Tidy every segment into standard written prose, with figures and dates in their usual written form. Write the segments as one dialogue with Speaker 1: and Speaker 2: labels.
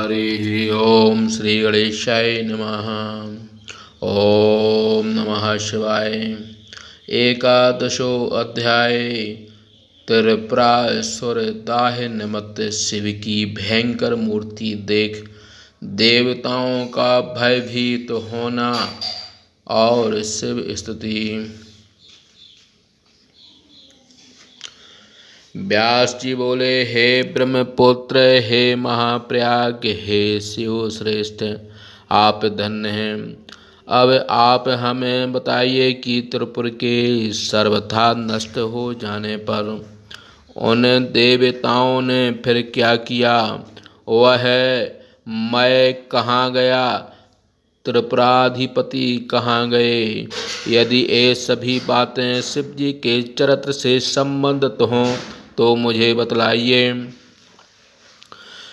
Speaker 1: हरि ओम श्री गणेशाय नमः। ओम नमः शिवाय। एकादशो अध्याय। त्रिपुरासुर दाह निमित्त शिव की भयंकर मूर्ति देख देवताओं का भयभीत होना और शिव स्तुति। व्यास जी बोले, हे ब्रह्मपुत्र, हे महाप्रयाग, हे शिव श्रेष्ठ, आप धन्य हैं। अब आप हमें बताइए कि त्रिपुर के सर्वथा नष्ट हो जाने पर उन देवताओं ने फिर क्या किया? वह मैं कहाँ गया? त्रिपुराधिपति कहाँ गए? यदि ये सभी बातें शिव जी के चरित्र से संबंधित हों तो मुझे बतलाइए।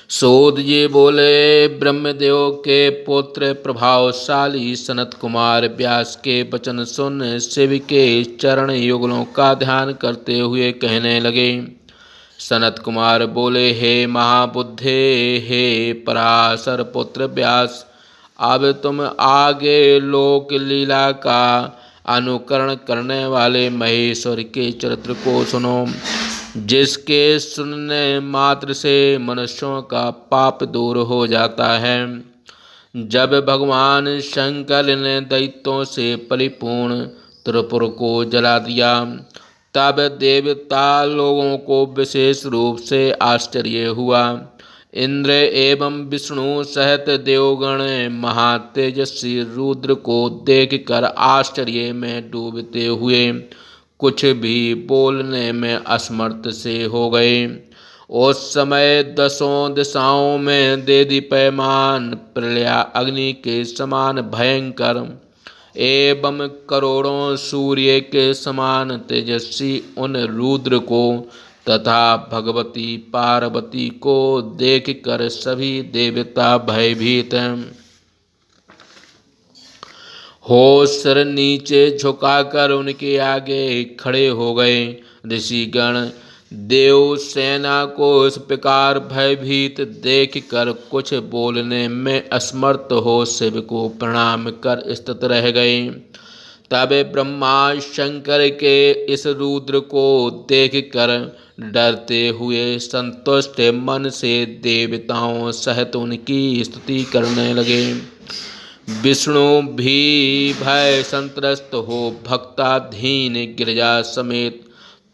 Speaker 1: सूत जी बोले, ब्रह्मदेव के पुत्र प्रभावशाली सनत कुमार व्यास के वचन सुन शिव के चरण युगलों का ध्यान करते हुए कहने लगे। सनत कुमार बोले, हे महाबुद्धे, हे पराशर पुत्र व्यास, अब तुम आगे लोक लीला का अनुकरण करने वाले महेश्वर के चरित्र को सुनो, जिसके सुनने मात्र से मनुष्यों का पाप दूर हो जाता है। जब भगवान शंकर ने दैत्यों से परिपूर्ण त्रिपुर को जला दिया, तब देवता लोगों को विशेष रूप से आश्चर्य हुआ। इंद्र एवं विष्णु सहित देवगण महातेजस्वी रुद्र को देखकर आश्चर्य में डूबते हुए कुछ भी बोलने में असमर्थ से हो गए। उस समय दसों दिशाओं में देदीप्यमान प्रलय अग्नि के समान भयंकर एवं करोड़ों सूर्य के समान तेजस्वी उन रुद्र को तथा भगवती पार्वती को देखकर सभी देवता भयभीत हो सिर नीचे झुकाकर उनके आगे खड़े हो गए। ऋषिगण देव सेना को इस प्रकार भयभीत देखकर कुछ बोलने में असमर्थ हो शिव को प्रणाम कर स्थित रह गए। तब ब्रह्मा शंकर के इस रुद्र को देखकर डरते हुए संतुष्ट मन से देवताओं सहित उनकी स्तुति करने लगे। विष्णु भी भय संत्रस्त हो भक्ताधीन गिरिजा समेत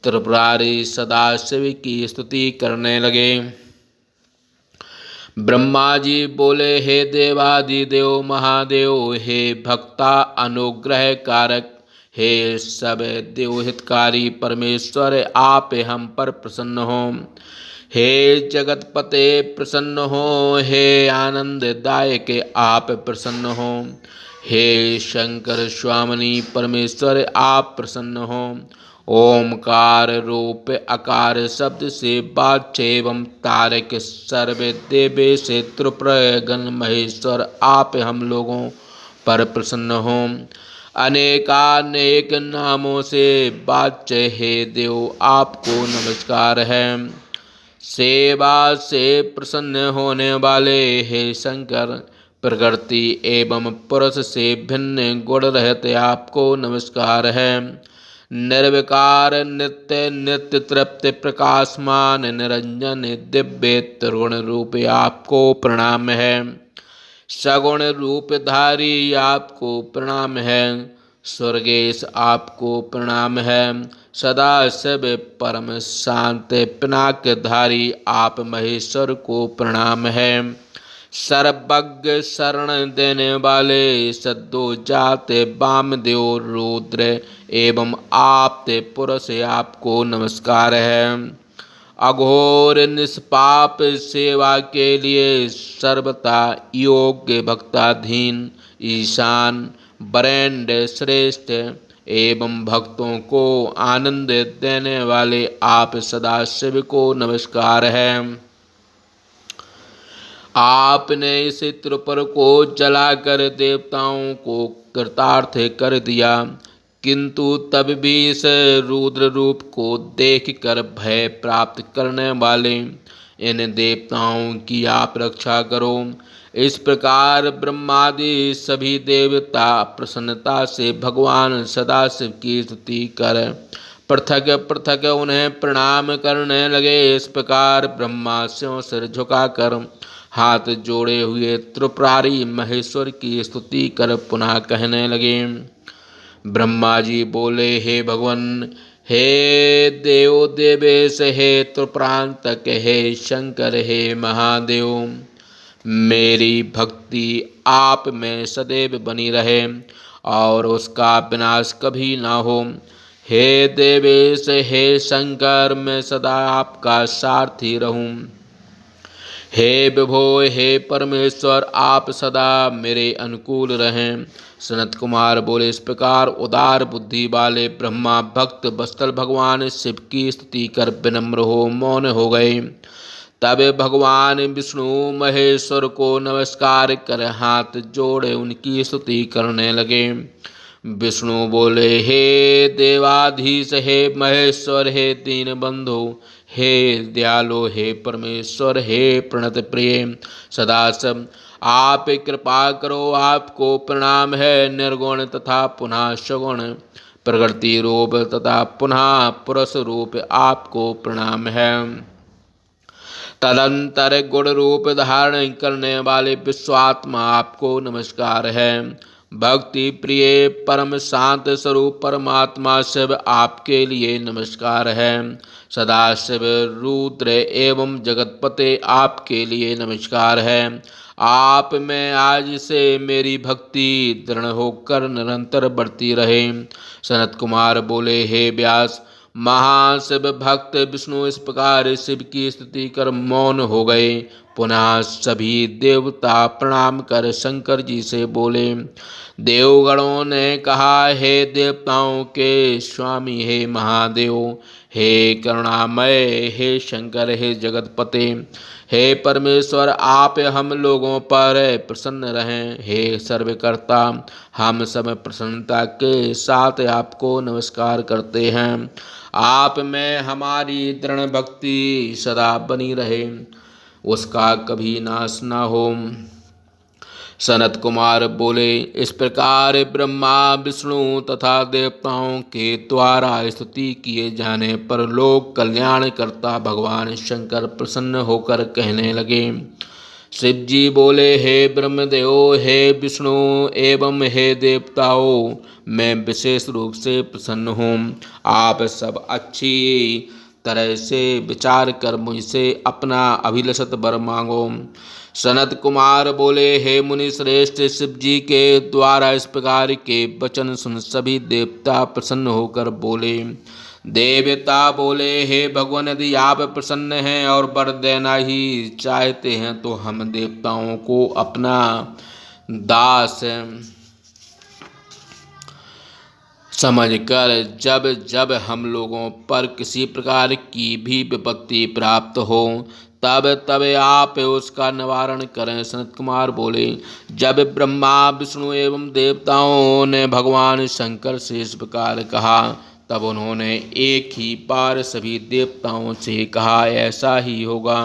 Speaker 1: त्रिपुरारी सदाशिव की स्तुति करने लगे। ब्रह्मा जी बोले, हे देवादिदेव महादेव, हे भक्ता अनुग्रह कारक, हे सब देवहितकारी परमेश्वर, आप हम पर प्रसन्न हो। हे जगतपते प्रसन्न हो, हे आनंददायक आप प्रसन्न हो। हे शंकर स्वामिनी परमेश्वर आप प्रसन्न हो। ओमकार रूप आकार शब्द से वाच्य एवं तारक सर्व देवे से त्रिपुर गण महेश्वर आप हम लोगों पर प्रसन्न हो। अनेकानेक नामों से वाच्य हे देव आपको नमस्कार है। सेवा से प्रसन्न होने वाले हे शंकर, प्रकृति एवं पुरुष से भिन्न गुण रहते आपको नमस्कार है। निर्विकार नित्य नित्य तृप्त प्रकाशमान निरंजन दिव्य त्रिगुण रूप आपको प्रणाम है। सगुण रूपधारी आपको प्रणाम है। स्वर्गेश आपको प्रणाम है। सदा शिव परम शांत पिनाकधारी आप महेश्वर को प्रणाम है। सर्वज्ञ शरण देने वाले सद्दो जाते वामदेव रुद्र एवं आपते पुरुष आपको नमस्कार है। अघोर निष्पाप सेवा के लिए सर्वथा योग्य भक्ताधीन ईशान वरेण्य श्रेष्ठ एवं भक्तों को आनंद देने वाले आप सदाशिव को नमस्कार है। आपने इस त्रिपुर को जलाकर देवताओं को कृतार्थ कर दिया, किंतु तब भी इस रुद्र रूप को देखकर भय प्राप्त करने वाले इन देवताओं की आप रक्षा करो। इस प्रकार ब्रह्मादि सभी देवता प्रसन्नता से भगवान सदाशिव की स्तुति कर पृथक पृथक उन्हें प्रणाम करने लगे। इस प्रकार ब्रह्मा स्यों सिर झुकाकर हाथ जोड़े हुए त्रिपुरारी महेश्वर की स्तुति कर पुनः कहने लगे। ब्रह्मा जी बोले, हे भगवान, हे देव देवेश, हे त्रिपुरांतक, हे शंकर, हे महादेव, मेरी भक्ति आप में सदैव बनी रहे और उसका विनाश कभी ना हो। हे देवेश, हे शंकर, मैं सदा आपका सारथी रहूं। हे विभो, हे परमेश्वर, आप सदा मेरे अनुकूल रहें। सनत कुमार बोले, इस प्रकार उदार बुद्धि वाले ब्रह्मा भक्त वत्सल भगवान शिव की स्तुति कर विनम्र हो मौन हो गए। तब भगवान विष्णु महेश्वर को नमस्कार कर हाथ जोड़े उनकी स्तुति करने लगे। विष्णु बोले, हे देवाधीश, हे महेश्वर, हे दीन बंधु, हे दयालु, हे परमेश्वर, हे प्रणत प्रिय सदाशिव, आप कृपा करो, आपको प्रणाम है। निर्गुण तथा पुनः सगुण, प्रकृति रूप तथा पुनः पुरुष रूप आपको प्रणाम है। तदंतर गुण रूप धारण करने वाले विश्वात्मा आपको नमस्कार है। भक्ति प्रिय परम शांत स्वरूप परमात्मा शिव आपके लिए नमस्कार है। सदाशिव रुद्र एवं जगतपते आपके लिए नमस्कार है। आप में आज से मेरी भक्ति दृढ़ होकर निरंतर बढ़ती रहे। सनत कुमार बोले, हे व्यास, महाशिव भक्त विष्णु इस प्रकार शिव की स्तुति कर मौन हो गए। पुनः सभी देवता प्रणाम कर शंकर जी से बोले। देवगणों ने कहा, हे देवताओं के स्वामी, हे महादेव, हे करुणामय, हे शंकर, हे जगतपते, हे परमेश्वर, आप हम लोगों पर प्रसन्न रहें। हे सर्वकर्ता, हम सब प्रसन्नता के साथ आपको नमस्कार करते हैं। आप में हमारी दृढ़ भक्ति सदा बनी रहे, उसका कभी नाश न हो। सनत कुमार बोले, इस प्रकार ब्रह्मा विष्णु तथा देवताओं के द्वारा स्तुति किए जाने पर लोक कल्याण करता भगवान शंकर प्रसन्न होकर कहने लगे। शिव जी बोले, हे ब्रह्मदेव, हे विष्णु एवं हे देवताओं, मैं विशेष रूप से प्रसन्न हूँ। आप सब अच्छी तरह से विचार कर मुझसे अपना अभिलषित वर मांगो। सनत कुमार बोले, हे मुनि श्रेष्ठ, शिव जी के द्वारा इस प्रकार के वचन सुन सभी देवता प्रसन्न होकर बोले। देवता बोले, हे भगवान, यदि आप प्रसन्न हैं और वर देना ही चाहते हैं तो हम देवताओं को अपना दास समझकर जब जब हम लोगों पर किसी प्रकार की भी विपत्ति प्राप्त हो तब तब आप उसका निवारण करें। सनत कुमार बोले, जब ब्रह्मा विष्णु एवं देवताओं ने भगवान शंकर से इस प्रकार कहा तब उन्होंने एक ही बार सभी देवताओं से कहा, ऐसा ही होगा।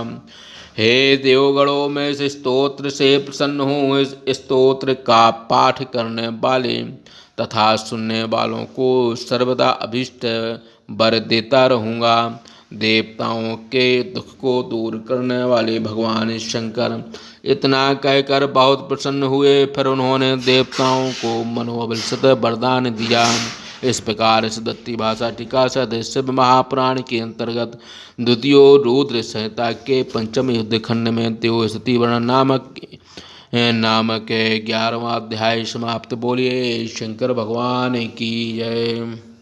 Speaker 1: हे देवगणों, मैं इस स्तोत्र से प्रसन्न हूँ। इस स्तोत्र का पाठ करने वाले तथा सुनने वालों को सर्वदा अभिष्ट वर देता रहूँगा। देवताओं के दुख को दूर करने वाले भगवान शंकर इतना कहकर बहुत प्रसन्न हुए। फिर उन्होंने देवताओं को मनोअभिलषित वरदान दिया। इस प्रकार इस दत्ती भाषा टीका सहित शिव महापुराण के अंतर्गत द्वितीय रुद्र संहिता के पंचम युद्ध खंड में देव स्तुति वर्णन नामक 11वां अध्याय समाप्त। बोलिए शंकर भगवान की जय।